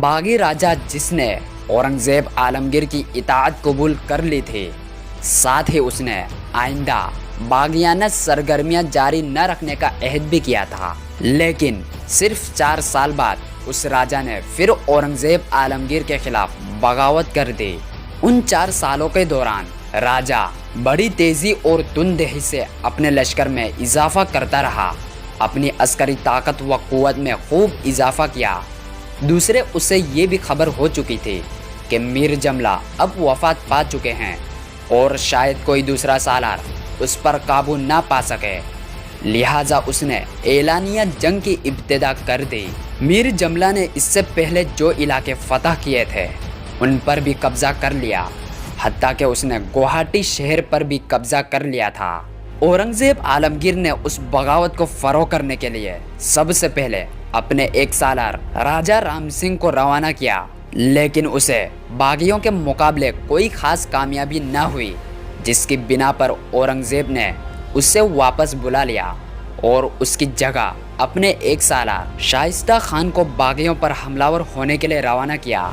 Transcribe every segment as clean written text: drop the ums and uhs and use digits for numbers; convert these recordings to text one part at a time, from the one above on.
باغی راجہ جس نے اورنگزیب عالمگیر کی اطاعت قبول کر لی تھی، ساتھ ہی اس نے آئندہ باغیانہ سرگرمیاں جاری نہ رکھنے کا عہد بھی کیا تھا، لیکن صرف 4 سال بعد اس راجہ نے پھر اورنگزیب عالمگیر کے خلاف بغاوت کر دی۔ ان 4 سالوں کے دوران راجہ بڑی تیزی اور تنددہی سے اپنے لشکر میں اضافہ کرتا رہا، اپنی عسکری طاقت و قوت میں خوب اضافہ کیا۔ دوسرے اسے یہ بھی خبر ہو چکی تھی کہ میر جملہ اب وفات پا چکے ہیں اور شاید کوئی دوسرا سالار اس پر قابو نہ پا سکے، لہٰذا اس نے اعلانیہ جنگ کی ابتدا کر دی۔ میر جملہ نے اس سے پہلے جو علاقے فتح کیے تھے ان پر بھی قبضہ کر لیا، حتیٰ کہ اس نے گوہاٹی شہر پر بھی قبضہ کر لیا تھا۔ اورنگزیب عالمگیر نے اس بغاوت کو فروغ کرنے کے لیے سب سے پہلے اپنے ایک سالار راجہ رام سنگھ کو روانہ کیا، لیکن اسے باغیوں کے مقابلے کوئی خاص کامیابی نہ ہوئی، جس کی بنا پر اورنگزیب نے اسے واپس بلا لیا اور اس کی جگہ اپنے ایک سالار شائستہ خان کو باغیوں پر حملہ ور ہونے کے لیے روانہ کیا۔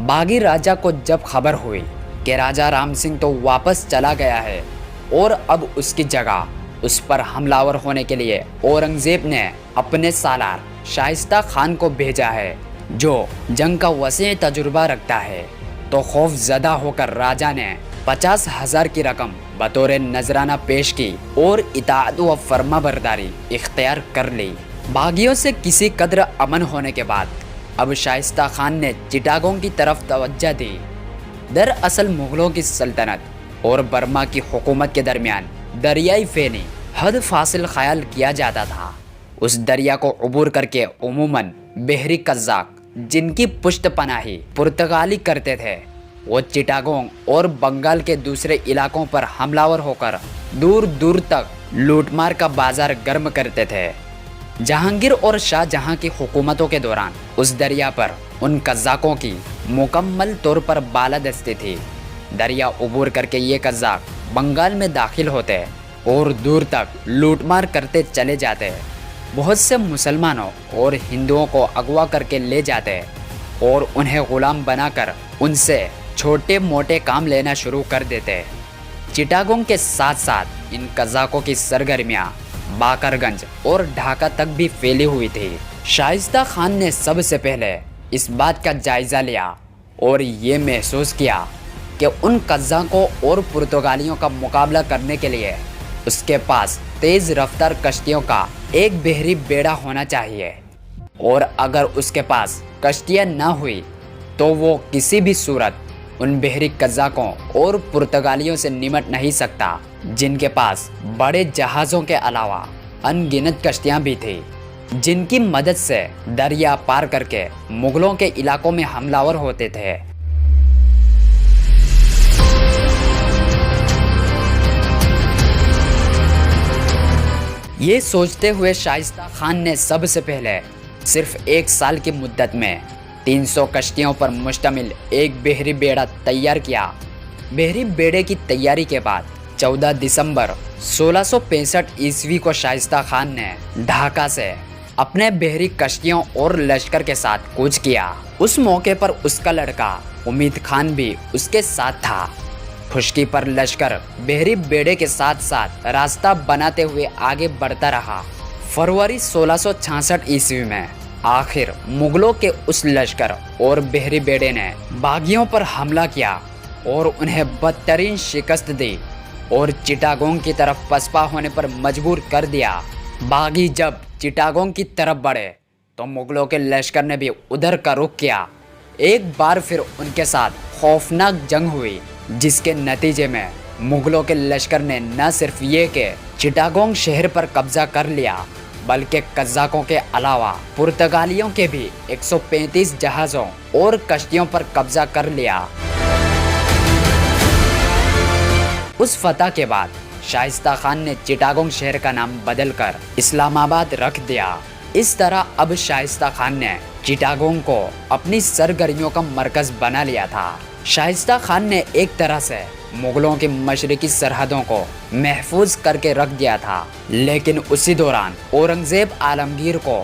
باغی راجہ کو جب خبر ہوئی کہ راجہ رام سنگھ تو واپس چلا گیا ہے اور اب اس کی جگہ اس پر حملہ ور ہونے کے لیے اورنگزیب نے اپنے سالار شائستہ خان کو بھیجا ہے، جو جنگ کا وسیع تجربہ رکھتا ہے، تو خوف زدہ ہو کر راجہ نے 50,000 کی رقم بطور نذرانہ پیش کی اور اطاعت و فرما برداری اختیار کر لی۔ باغیوں سے کسی قدر امن ہونے کے بعد اب شائستہ خان نے چٹاگونگ کی طرف توجہ دی۔ دراصل مغلوں کی سلطنت اور برما کی حکومت کے درمیان دریائی فینی حد فاصل خیال کیا جاتا تھا۔ اس دریا کو عبور کر کے عموماً بحری قزاق، جن کی پشت پناہی پرتگالی کرتے تھے، وہ چٹاگونگ اور بنگال کے دوسرے علاقوں پر حملہ ور ہو کر دور دور تک لوٹ مار کا بازار گرم کرتے تھے۔ جہانگیر اور شاہ جہاں کی حکومتوں کے دوران اس دریا پر ان قزاقوں کی مکمل طور پر بالادستی تھی۔ دریا عبور کر کے یہ قزاق بنگال میں داخل ہوتے اور دور تک لوٹ مار کرتے چلے جاتے، بہت سے مسلمانوں اور ہندوؤں کو اغوا کر کے لے جاتے اور انہیں غلام بنا کر ان سے چھوٹے موٹے کام لینا شروع کر دیتے۔ چٹاگونگ کے ساتھ ساتھ ان قزاقوں کی سرگرمیاں باقر گنج اور ڈھاکہ تک بھی پھیلی ہوئی تھی۔ شائستہ خان نے سب سے پہلے اس بات کا جائزہ لیا اور یہ محسوس کیا کہ ان قزاقوں اور پرتگالیوں کا مقابلہ کرنے کے لیے اس کے پاس تیز رفتار کشتیوں کا ایک بحری بیڑا ہونا چاہیے، اور اگر اس کے پاس کشتیاں نہ ہوئی تو وہ کسی بھی صورت ان بحری قزاقوں اور پرتگالیوں سے نمٹ نہیں سکتا، جن کے پاس بڑے جہازوں کے علاوہ ان گنت کشتیاں بھی تھیں، جن کی مدد سے دریا پار کر کے مغلوں کے علاقوں میں حملہ ور ہوتے تھے۔ یہ سوچتے ہوئے شائستہ خان نے سب سے پہلے صرف 1 سال کی مدت میں 300 کشتیوں پر مشتمل ایک بحری بیڑا تیار کیا۔ بحری بیڑے کی تیاری کے بعد 14 دسمبر 1665 عیسوی کو شائستہ خان نے ڈھاکہ سے اپنے بحری کشتیوں اور لشکر کے ساتھ کوچ کیا۔ اس موقع پر اس کا لڑکا امید خان بھی اس کے ساتھ تھا۔ خشکی پر لشکر بحری بیڑے کے ساتھ ساتھ راستہ بناتے ہوئے آگے بڑھتا رہا۔ فروری 1666 عیسوی میں آخر مغلوں کے اس لشکر اور بحری بیڑے نے باغیوں پر حملہ کیا اور انہیں بدترین شکست دی اور چٹاگونگ کی طرف پسپا ہونے پر مجبور کر دیا۔ باغی جب چٹاگونگ کی طرف بڑھے تو مغلوں کے لشکر نے بھی ادھر کا رخ کیا۔ ایک بار پھر ان کے ساتھ خوفناک جنگ ہوئی، جس کے نتیجے میں مغلوں کے لشکر نے نہ صرف یہ کہ چٹاگونگ شہر پر قبضہ کر لیا، بلکہ قزاقوں کے علاوہ پرتگالیوں کے بھی 135 جہازوں اور کشتیوں پر قبضہ کر لیا۔ اس فتح کے بعد شائستہ خان نے چٹاگونگ شہر کا نام بدل کر اسلام آباد رکھ دیا۔ اس طرح اب شائستہ خان نے چٹاگونگ کو اپنی سرگرمیوں کا مرکز بنا لیا تھا۔ شائستہ خان نے ایک طرح سے مغلوں کی مشرقی سرحدوں کو محفوظ کر کے رکھ دیا تھا، لیکن اسی دوران اورنگزیب عالمگیر کو